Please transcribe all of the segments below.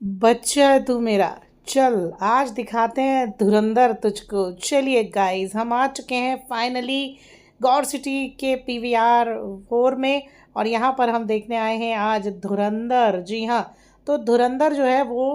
बच्चा है तू मेरा। चल आज दिखाते हैं धुरंधर तुझको। चलिए गाइस, हम आ चुके हैं फाइनली गौर सिटी के पीवीआर 4 में। और यहाँ पर हम देखने आए हैं आज धुरंधर। जी हाँ, तो धुरंधर जो है वो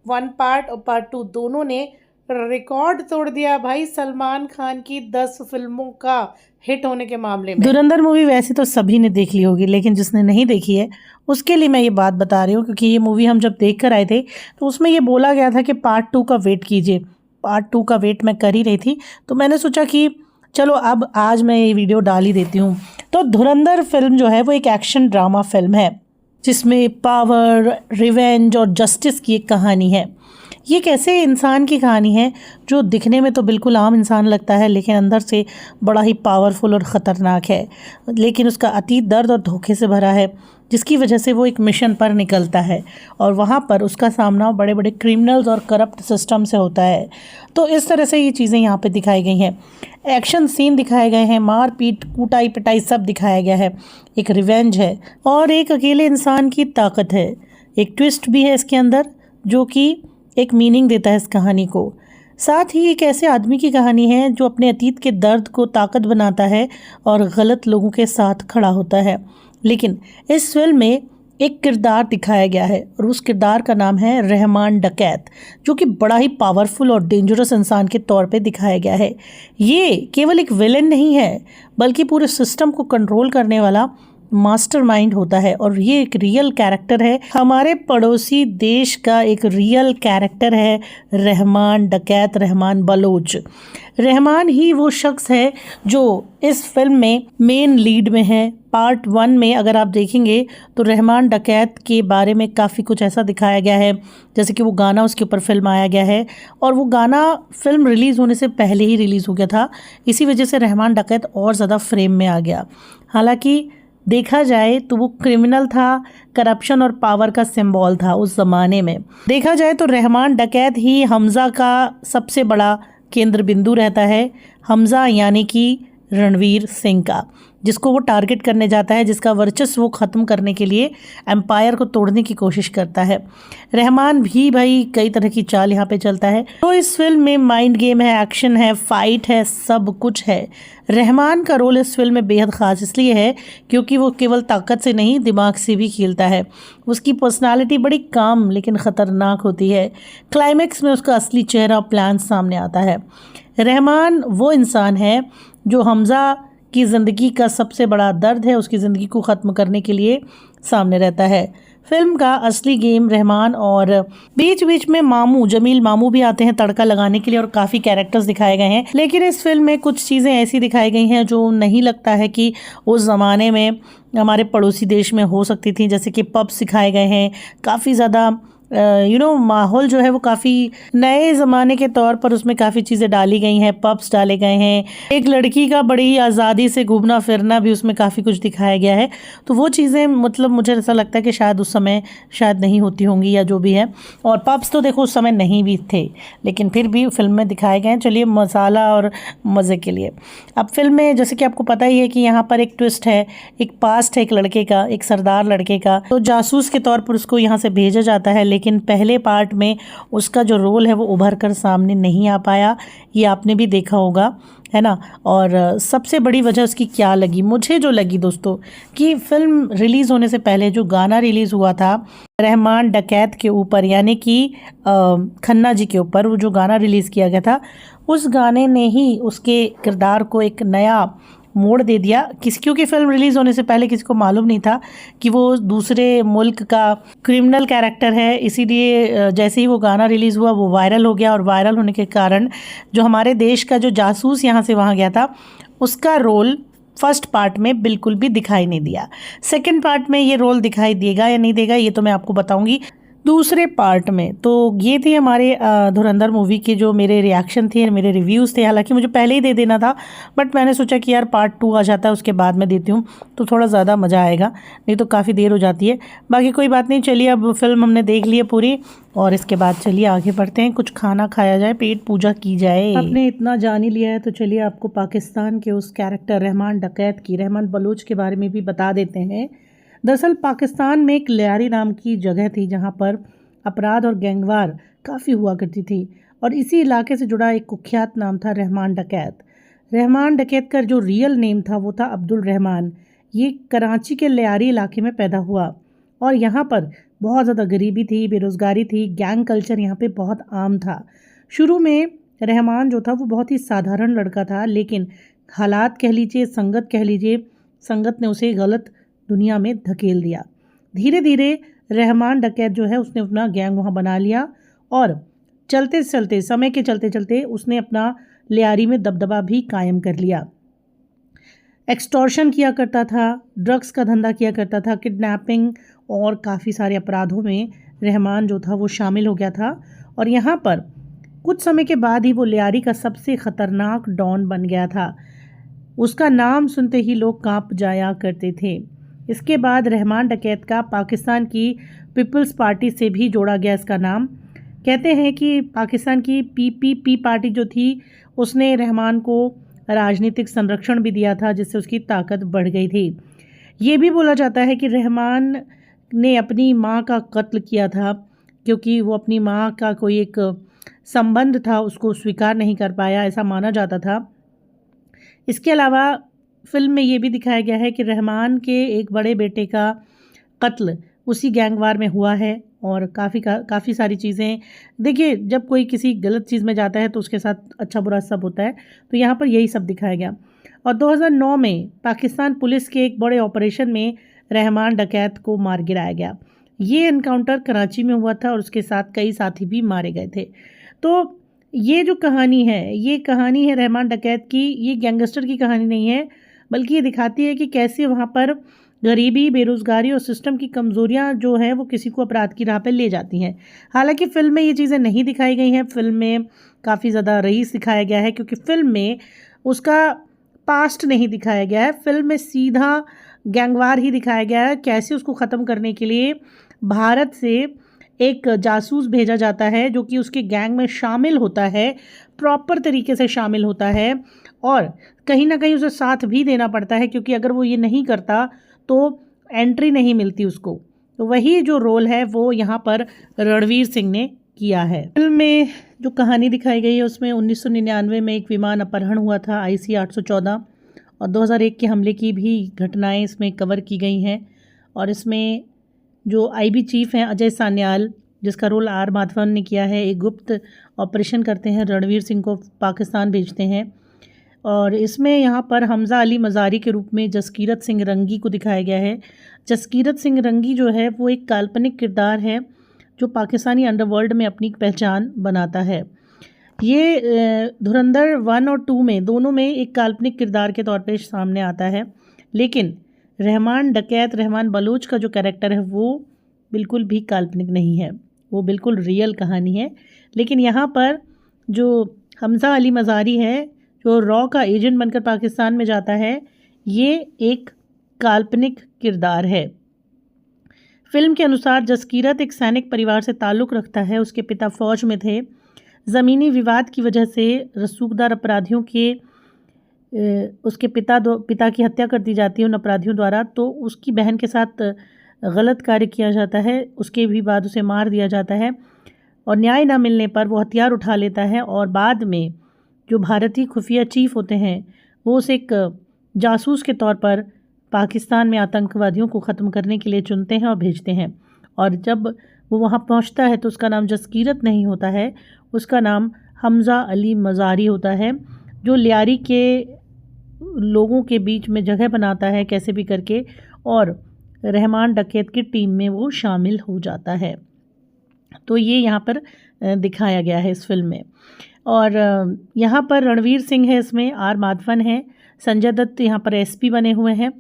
1 पार्ट और पार्ट 2 दोनों ने रिकॉर्ड तोड़ दिया भाई सलमान खान की 10 फिल्मों का हिट होने के मामले में। धुरंधर मूवी वैसे तो सभी ने देख ली होगी, लेकिन जिसने नहीं देखी है उसके लिए मैं ये बात बता रही हूँ, क्योंकि ये मूवी हम जब देख कर आए थे तो उसमें ये बोला गया था कि पार्ट 2 का वेट कीजिए। पार्ट 2 का वेट मैं कर ही रही थी, तो मैंने सोचा कि चलो अब आज मैं ये वीडियो डाल ही देती हूँ। तो धुरंधर फिल्म जो है वो एक एक्शन ड्रामा फिल्म है, जिसमें पावर, रिवेंज और जस्टिस की एक कहानी है। ये कैसे इंसान की कहानी है जो दिखने में तो बिल्कुल आम इंसान लगता है, लेकिन अंदर से बड़ा ही पावरफुल और ख़तरनाक है। लेकिन उसका अतीत दर्द और धोखे से भरा है, जिसकी वजह से वो एक मिशन पर निकलता है और वहाँ पर उसका सामना बड़े बड़े क्रिमिनल्स और करप्ट सिस्टम से होता है। तो इस तरह से ये चीज़ें यहाँ पे दिखाई गई हैं। एक्शन सीन दिखाए गए हैं, मार पीट, कूटाई पिटाई सब दिखाया गया है। एक रिवेंज है और एक अकेले इंसान की ताकत है। एक ट्विस्ट भी है इसके अंदर, जो कि एक मीनिंग देता है इस कहानी को। साथ ही एक ऐसे आदमी की कहानी है जो अपने अतीत के दर्द को ताकत बनाता है और गलत लोगों के साथ खड़ा होता है। लेकिन इस फिल्म में एक किरदार दिखाया गया है और उस किरदार का नाम है रहमान डकैत, जो कि बड़ा ही पावरफुल और डेंजरस इंसान के तौर पे दिखाया गया है। ये केवल एक विलेन नहीं है, बल्कि पूरे सिस्टम को कंट्रोल करने वाला मास्टरमाइंड होता है। और ये एक रियल कैरेक्टर है, हमारे पड़ोसी देश का एक रियल कैरेक्टर है रहमान डकैत, रहमान बलोच। रहमान ही वो शख्स है जो इस फिल्म में मेन लीड में है। पार्ट 1 में अगर आप देखेंगे तो रहमान डकैत के बारे में काफ़ी कुछ ऐसा दिखाया गया है, जैसे कि वो गाना उसके ऊपर फिल्म आया गया है और वो गाना फिल्म रिलीज़ होने से पहले ही रिलीज़ हो गया था। इसी वजह से रहमान डकैत और ज़्यादा फ्रेम में आ गया। हालांकि देखा जाए तो वो क्रिमिनल था, करप्शन और पावर का सिंबल था उस ज़माने में। देखा जाए तो रहमान डकैत ही हमज़ा का सबसे बड़ा केंद्र बिंदु रहता है। हमज़ा यानी कि रणवीर सिंह का, जिसको वो टारगेट करने जाता है, जिसका वर्चस्व वो ख़त्म करने के लिए एम्पायर को तोड़ने की कोशिश करता है। रहमान भी भाई कई तरह की चाल यहाँ पे चलता है। तो इस फिल्म में माइंड गेम है, एक्शन है, फाइट है, सब कुछ है। रहमान का रोल इस फिल्म में बेहद ख़ास इसलिए है क्योंकि वो केवल ताकत से नहीं, दिमाग से भी खेलता है। उसकी पर्सनालिटी बड़ी काम लेकिन ख़तरनाक होती है। क्लाइमैक्स में उसका असली चेहरा, प्लान सामने आता है। रहमान वो इंसान है जो हमज़ा की ज़िंदगी का सबसे बड़ा दर्द है, उसकी ज़िंदगी को ख़त्म करने के लिए सामने रहता है। फिल्म का असली गेम रहमान, और बीच बीच में मामू, जमील मामू भी आते हैं तड़का लगाने के लिए और काफ़ी कैरेक्टर्स दिखाए गए हैं। लेकिन इस फिल्म में कुछ चीज़ें ऐसी दिखाई गई हैं जो नहीं लगता है कि उस ज़माने में हमारे पड़ोसी देश में हो सकती थी। जैसे कि पब्स सिखाए गए हैं, काफ़ी ज़्यादा माहौल जो है वो काफ़ी नए ज़माने के तौर पर उसमें काफ़ी चीज़ें डाली गई हैं, पब्स डाले गए हैं। एक लड़की का बड़ी आज़ादी से घूमना फिरना भी उसमें काफ़ी कुछ दिखाया गया है। तो वो चीज़ें मतलब मुझे ऐसा लगता है कि शायद उस समय शायद नहीं होती होंगी या जो भी है। और पब्स तो देखो उस समय नहीं भी थे, लेकिन फिर भी फिल्म में दिखाए गए हैं। चलिए, मसाला और मज़े के लिए अब फिल्म में जैसे कि आपको पता ही है कि यहाँ पर एक ट्विस्ट है, एक पास्ट है एक लड़के का, एक सरदार लड़के का। तो जासूस के तौर पर उसको यहाँ से भेजा जाता है, लेकिन पहले पार्ट में उसका जो रोल है वो उभर कर सामने नहीं आ पाया। ये आपने भी देखा होगा, है ना। और सबसे बड़ी वजह उसकी क्या लगी, मुझे जो लगी दोस्तों, कि फिल्म रिलीज़ होने से पहले जो गाना रिलीज़ हुआ था रहमान डकैत के ऊपर, यानी कि खन्ना जी के ऊपर, वो जो गाना रिलीज़ किया गया था, उस गाने ने ही उसके किरदार को एक नया मोड़ दे दिया। क्योंकि फिल्म रिलीज़ होने से पहले किसी को मालूम नहीं था कि वो दूसरे मुल्क का क्रिमिनल कैरेक्टर है। इसीलिए जैसे ही वो गाना रिलीज़ हुआ वो वायरल हो गया, और वायरल होने के कारण जो हमारे देश का जो जासूस यहाँ से वहाँ गया था, उसका रोल फर्स्ट पार्ट में बिल्कुल भी दिखाई नहीं दिया। सेकंड पार्ट में ये रोल दिखाई देगा या नहीं देगा ये तो मैं आपको बताऊंगी दूसरे पार्ट में। तो ये थी हमारे धुरंधर मूवी के जो मेरे रिएक्शन थे, मेरे रिव्यूज़ थे। हालांकि मुझे पहले ही दे देना था, बट मैंने सोचा कि यार पार्ट 2 आ जाता है उसके बाद मैं देती हूँ तो थोड़ा ज़्यादा मज़ा आएगा, नहीं तो काफ़ी देर हो जाती है। बाकी कोई बात नहीं, चलिए अब फिल्म हमने देख ली है पूरी, और इसके बाद चलिए आगे बढ़ते हैं, कुछ खाना खाया जाए, पेट पूजा की जाए। आपने इतना जान ही लिया है तो चलिए आपको पाकिस्तान के उस कैरेक्टर रहमान डकैत की, रहमान बलोच के बारे में भी बता देते हैं। दरअसल पाकिस्तान में एक लियारी नाम की जगह थी जहाँ पर अपराध और गैंगवार काफ़ी हुआ करती थी और इसी इलाके से जुड़ा एक कुख्यात नाम था रहमान डकैत। रहमान डकैत का जो रियल नेम था वो था अब्दुल रहमान। ये कराची के लियारी इलाके में पैदा हुआ और यहाँ पर बहुत ज़्यादा गरीबी थी, बेरोज़गारी थी, गैंग कल्चर यहाँ पे बहुत आम था। शुरू में रहमान जो था वो बहुत ही साधारण लड़का था, लेकिन हालात कह लीजिए, संगत कह लीजिए, संगत ने उसे गलत दुनिया में धकेल दिया। धीरे धीरे रहमान डकैत जो है उसने अपना गैंग वहाँ बना लिया और चलते चलते समय के चलते चलते उसने अपना लियारी में दबदबा भी कायम कर लिया। एक्सटॉर्शन किया करता था, ड्रग्स का धंधा किया करता था, किडनैपिंग और काफ़ी सारे अपराधों में रहमान जो था वो शामिल हो गया था और यहाँ पर कुछ समय के बाद ही वो लियारी का सबसे ख़तरनाक डॉन बन गया था। उसका नाम सुनते ही लोग कांप जाया करते थे। इसके बाद रहमान डकैत का पाकिस्तान की पीपल्स पार्टी से भी जोड़ा गया इसका नाम। कहते हैं कि पाकिस्तान की पीपीपी पार्टी जो थी उसने रहमान को राजनीतिक संरक्षण भी दिया था, जिससे उसकी ताकत बढ़ गई थी। ये भी बोला जाता है कि रहमान ने अपनी माँ का कत्ल किया था क्योंकि वो अपनी माँ का कोई एक संबंध था उसको स्वीकार नहीं कर पाया, ऐसा माना जाता था। इसके अलावा फिल्म में ये भी दिखाया गया है कि रहमान के एक बड़े बेटे का कत्ल उसी गैंगवार में हुआ है और काफ़ी सारी चीज़ें। देखिए, जब कोई किसी गलत चीज़ में जाता है तो उसके साथ अच्छा बुरा सब होता है, तो यहाँ पर यही सब दिखाया गया। और 2009 में पाकिस्तान पुलिस के एक बड़े ऑपरेशन में रहमान डकैत को मार गिराया गया। ये एनकाउंटर कराची में हुआ था और उसके साथ कई साथी भी मारे गए थे। तो ये जो कहानी है, ये कहानी है रहमान डकैत की। ये गैंगस्टर की कहानी नहीं है, बल्कि ये दिखाती है कि कैसे वहाँ पर गरीबी, बेरोज़गारी और सिस्टम की कमज़ोरियाँ जो हैं वो किसी को अपराध की राह पे ले जाती हैं। हालांकि फ़िल्म में ये चीज़ें नहीं दिखाई गई हैं। फ़िल्म में काफ़ी ज़्यादा रईस दिखाया गया है क्योंकि फ़िल्म में उसका पास्ट नहीं दिखाया गया है। फ़िल्म में सीधा गैंगवार ही दिखाया गया है, कैसे उसको ख़त्म करने के लिए भारत से एक जासूस भेजा जाता है जो कि उसके गैंग में शामिल होता है, प्रॉपर तरीके से शामिल होता है और कहीं ना कहीं उसे साथ भी देना पड़ता है क्योंकि अगर वो ये नहीं करता तो एंट्री नहीं मिलती उसको। तो वही जो रोल है वो यहाँ पर रणवीर सिंह ने किया है। फिल्म में जो कहानी दिखाई गई है उसमें 1999 में एक विमान अपहरण हुआ था IC 814 और 2001 के हमले की भी घटनाएं इसमें कवर की गई हैं। और इसमें जो IB चीफ हैं अजय सान्याल, जिसका रोल R माधवन ने किया है, एक गुप्त ऑपरेशन करते हैं, रणवीर सिंह को पाकिस्तान भेजते हैं। और इसमें यहाँ पर हमज़ा अली मज़ारी के रूप में जसकीरत सिंह रंगी को दिखाया गया है। जसकीरत सिंह रंगी जो है वो एक काल्पनिक किरदार है जो पाकिस्तानी अंडरवर्ल्ड में अपनी पहचान बनाता है। ये धुरंधर 1 और 2 में दोनों में एक काल्पनिक किरदार के तौर पे सामने आता है, लेकिन रहमान डकैत, रहमान बलोच का जो कैरेक्टर है वो बिल्कुल भी काल्पनिक नहीं है, वो बिल्कुल रियल कहानी है। लेकिन यहाँ पर जो हमज़ा अली मज़ारी है जो रॉ का एजेंट बनकर पाकिस्तान में जाता है, ये एक काल्पनिक किरदार है। फिल्म के अनुसार जसकीरत एक सैनिक परिवार से ताल्लुक़ रखता है। उसके पिता फ़ौज में थे। ज़मीनी विवाद की वजह से रसूखदार अपराधियों के उसके पिता की हत्या कर दी जाती है उन अपराधियों द्वारा। तो उसकी बहन के साथ गलत कार्य किया जाता है, उसके भी बाद उसे मार दिया जाता है और न्याय न मिलने पर वो हथियार उठा लेता है और बाद में जो भारतीय खुफिया चीफ होते हैं वो उसे एक जासूस के तौर पर पाकिस्तान में आतंकवादियों को ख़त्म करने के लिए चुनते हैं और भेजते हैं। और जब वो वहाँ पहुँचता है तो उसका नाम जसकीरत नहीं होता है, उसका नाम हमज़ा अली मज़ारी होता है, जो लियारी के लोगों के बीच में जगह बनाता है कैसे भी करके और रहमान डकैत की टीम में वो शामिल हो जाता है। तो ये यहाँ पर दिखाया गया है इस फिल्म में। और यहाँ पर रणवीर सिंह है, इसमें R माधवन है, संजय दत्त यहाँ पर SP बने हुए हैं,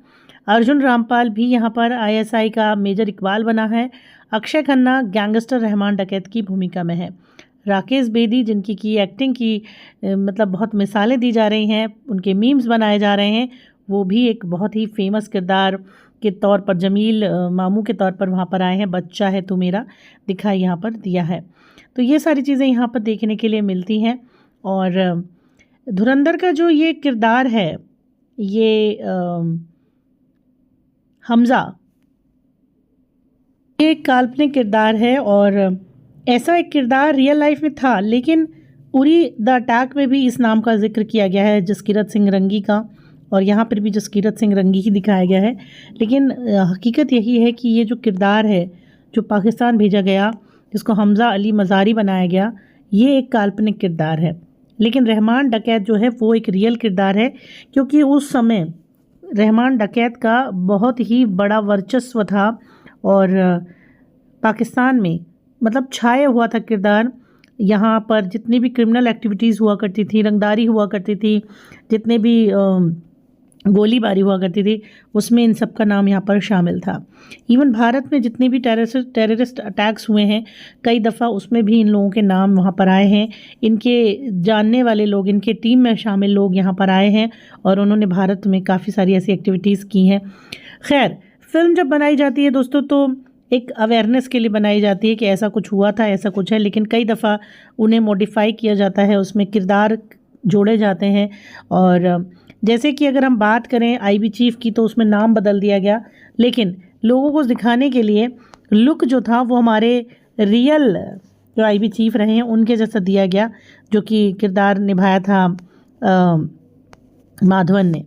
अर्जुन रामपाल भी यहाँ पर ISI का मेजर इकबाल बना है, अक्षय खन्ना गैंगस्टर रहमान डकैत की भूमिका में है, राकेश बेदी जिनकी एक्टिंग की मतलब बहुत मिसालें दी जा रही हैं, उनके मीम्स बनाए जा रहे हैं, वो भी एक बहुत ही फेमस किरदार के तौर पर जमील मामू के तौर पर वहाँ पर आए हैं। बच्चा है तू मेरा दिखाई यहाँ पर दिया है। तो ये सारी चीज़ें यहाँ पर देखने के लिए मिलती हैं। और धुरंधर का जो ये किरदार है, ये हमज़ा, ये एक काल्पनिक किरदार है और ऐसा एक किरदार रियल लाइफ में था, लेकिन उरी द अटैक में भी इस नाम का जिक्र किया गया है, जसकीरत सिंह रंगी का, और यहाँ पर भी जसकीरत सिंह रंगी ही दिखाया गया है। लेकिन हकीकत यही है कि ये जो किरदार है जो पाकिस्तान भेजा गया, जिसको हमज़ा अली मज़ारी बनाया गया, ये एक काल्पनिक किरदार है। लेकिन रहमान डकैत जो है वो एक रियल किरदार है, क्योंकि उस समय रहमान डकैत का बहुत ही बड़ा वर्चस्व था और पाकिस्तान में मतलब छाया हुआ था किरदार। यहाँ पर जितनी भी क्रिमिनल एक्टिविटीज़ हुआ करती थी, रंगदारी हुआ करती थी, जितने भी गोलीबारी हुआ करती थी, उसमें इन सब का नाम यहाँ पर शामिल था। इवन भारत में जितने भी टेररिस्ट अटैक्स हुए हैं कई दफ़ा, उसमें भी इन लोगों के नाम वहाँ पर आए हैं। इनके जानने वाले लोग, इनके टीम में शामिल लोग यहाँ पर आए हैं और उन्होंने भारत में काफ़ी सारी ऐसी एक्टिविटीज़ की हैं। खैर, फिल्म जब बनाई जाती है दोस्तों तो एक अवेयरनेस के लिए बनाई जाती है कि ऐसा कुछ हुआ था, ऐसा कुछ है, लेकिन कई दफ़ा उन्हें मॉडिफाई किया जाता है, उसमें किरदार जोड़े जाते हैं। और जैसे कि अगर हम बात करें आईबी चीफ़ की, तो उसमें नाम बदल दिया गया, लेकिन लोगों को दिखाने के लिए लुक जो था वो हमारे रियल जो आईबी चीफ़ रहे हैं उनके जैसा दिया गया, जो कि किरदार निभाया था माधवन ने।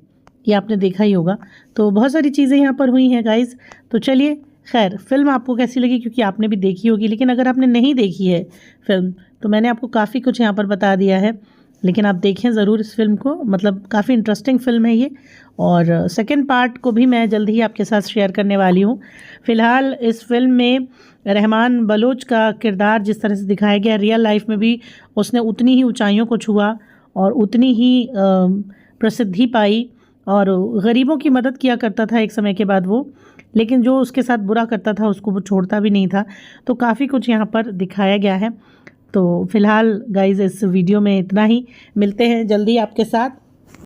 ये आपने देखा ही होगा। तो बहुत सारी चीज़ें यहाँ पर हुई हैं गाइज़। तो चलिए, खैर, फ़िल्म आपको कैसी लगी, क्योंकि आपने भी देखी होगी, लेकिन अगर आपने नहीं देखी है फ़िल्म तो मैंने आपको काफ़ी कुछ यहाँ पर बता दिया है, लेकिन आप देखें ज़रूर इस फिल्म को। मतलब काफ़ी इंटरेस्टिंग फ़िल्म है ये, और सेकंड पार्ट को भी मैं जल्द ही आपके साथ शेयर करने वाली हूँ। फ़िलहाल इस फिल्म में रहमान बलोच का किरदार जिस तरह से दिखाया गया, रियल लाइफ में भी उसने उतनी ही ऊंचाइयों को छुआ और उतनी ही प्रसिद्धि पाई, और गरीबों की मदद किया करता था एक समय के बाद वो, लेकिन जो उसके साथ बुरा करता था उसको वो छोड़ता भी नहीं था। तो काफ़ी कुछ यहाँ पर दिखाया गया है। तो फ़िलहाल गाइज़ इस वीडियो में इतना ही, मिलते हैं जल्दी आपके साथ